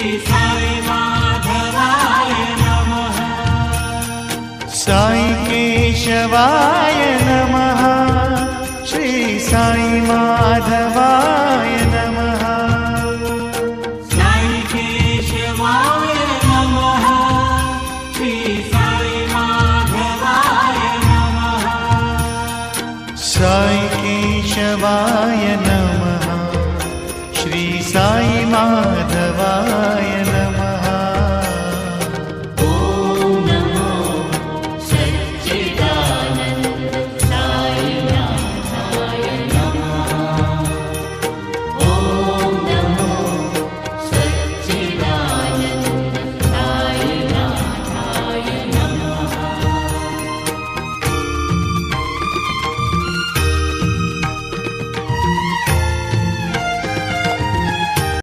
साई माधवाय नमः। साई केशवाय नमः। श्री साई माधवाय नमः। साई केशवाय नमः। श्री साई माधवाय नमः। साई केशवाय नमः। श्री साई माधवाय